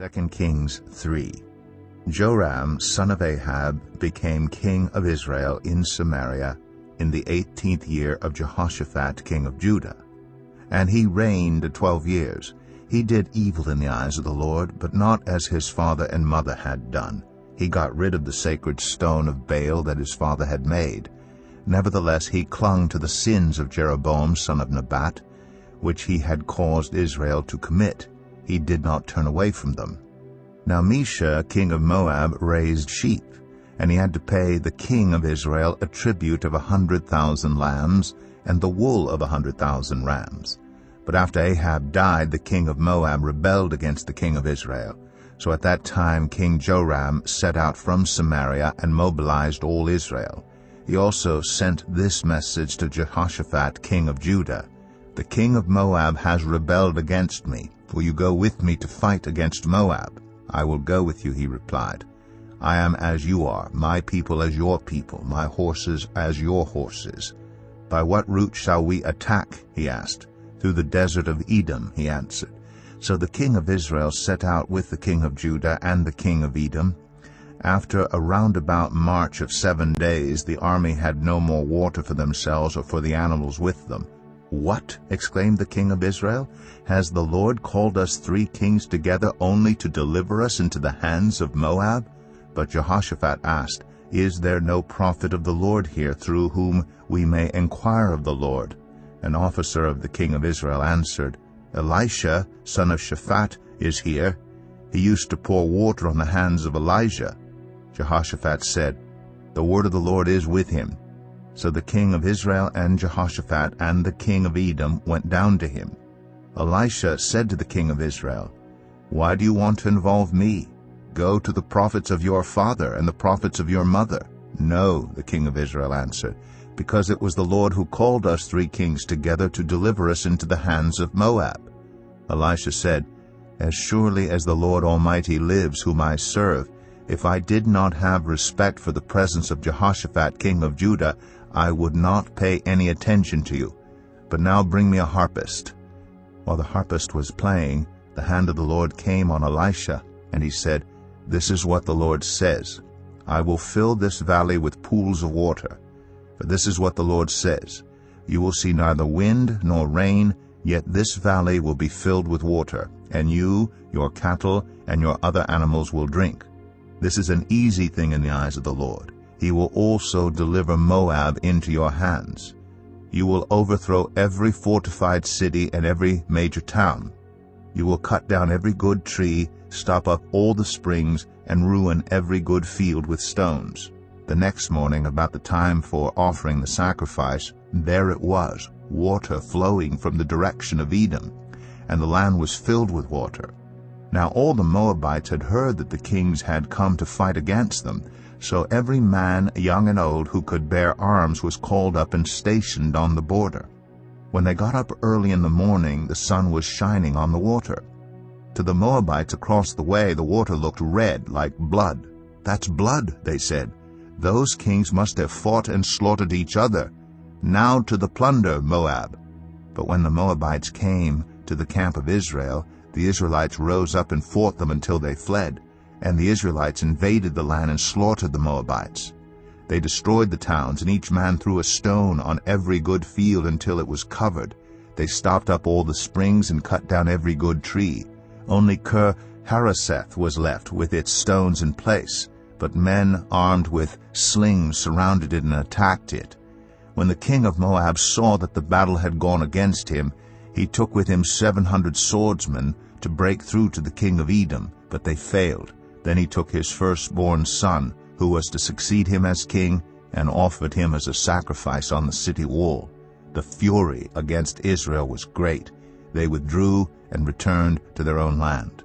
2 Kings 3. Joram, son of Ahab, became king of Israel in Samaria in the 18th year of Jehoshaphat, king of Judah. And he reigned 12 years. He did evil in the eyes of the Lord, but not as his father and mother had done. He got rid of the sacred stone of Baal that his father had made. Nevertheless, he clung to the sins of Jeroboam, son of Nebat, which he had caused Israel to commit. He did not turn away from them. Now Mesha, king of Moab, raised sheep, and he had to pay the king of Israel a tribute of 100,000 lambs and the wool of 100,000 rams. But after Ahab died, the king of Moab rebelled against the king of Israel. So at that time King Joram set out from Samaria and mobilized all Israel. He also sent this message to Jehoshaphat, king of Judah: "The king of Moab has rebelled against me. Will you go with me to fight against Moab?" "I will go with you," he replied. "I am as you are, my people as your people, my horses as your horses." "By what route shall we attack?" he asked. "Through the desert of Edom," he answered. So the king of Israel set out with the king of Judah and the king of Edom. After a roundabout march of 7 days, the army had no more water for themselves or for the animals with them. "What?" exclaimed the king of Israel. "Has the Lord called us 3 kings together only to deliver us into the hands of Moab?" But Jehoshaphat asked, "Is there no prophet of the Lord here through whom we may inquire of the Lord?" An officer of the king of Israel answered, "Elisha, son of Shaphat, is here. He used to pour water on the hands of Elijah." Jehoshaphat said, "The word of the Lord is with him." So the king of Israel and Jehoshaphat and the king of Edom went down to him. Elisha said to the king of Israel, "Why do you want to involve me? Go to the prophets of your father and the prophets of your mother." "No," the king of Israel answered, "because it was the Lord who called us 3 kings together to deliver us into the hands of Moab." Elisha said, "As surely as the Lord Almighty lives, whom I serve, if I did not have respect for the presence of Jehoshaphat, king of Judah, I would not pay any attention to you. But now bring me a harpist." While the harpist was playing, the hand of the Lord came on Elisha, and he said, "This is what the Lord says: I will fill this valley with pools of water. For this is what the Lord says: You will see neither wind nor rain, yet this valley will be filled with water, and you, your cattle, and your other animals will drink. This is an easy thing in the eyes of the Lord. He will also deliver Moab into your hands. You will overthrow every fortified city and every major town. You will cut down every good tree, stop up all the springs, and ruin every good field with stones." The next morning, about the time for offering the sacrifice, there it was, water flowing from the direction of Edom, and the land was filled with water. Now all the Moabites had heard that the kings had come to fight against them, so every man, young and old, who could bear arms was called up and stationed on the border. When they got up early in the morning, the sun was shining on the water. To the Moabites across the way, the water looked red, like blood. "That's blood," they said. "Those kings must have fought and slaughtered each other. Now to the plunder, Moab." But when the Moabites came to the camp of Israel, the Israelites rose up and fought them until they fled, and the Israelites invaded the land and slaughtered the Moabites. They destroyed the towns, and each man threw a stone on every good field until it was covered. They stopped up all the springs and cut down every good tree. Only Kir-Hareseth was left with its stones in place, but men armed with slings surrounded it and attacked it. When the king of Moab saw that the battle had gone against him, he took with him 700 swordsmen to break through to the king of Edom, but they failed. Then he took his firstborn son, who was to succeed him as king, and offered him as a sacrifice on the city wall. The fury against Israel was great. They withdrew and returned to their own land.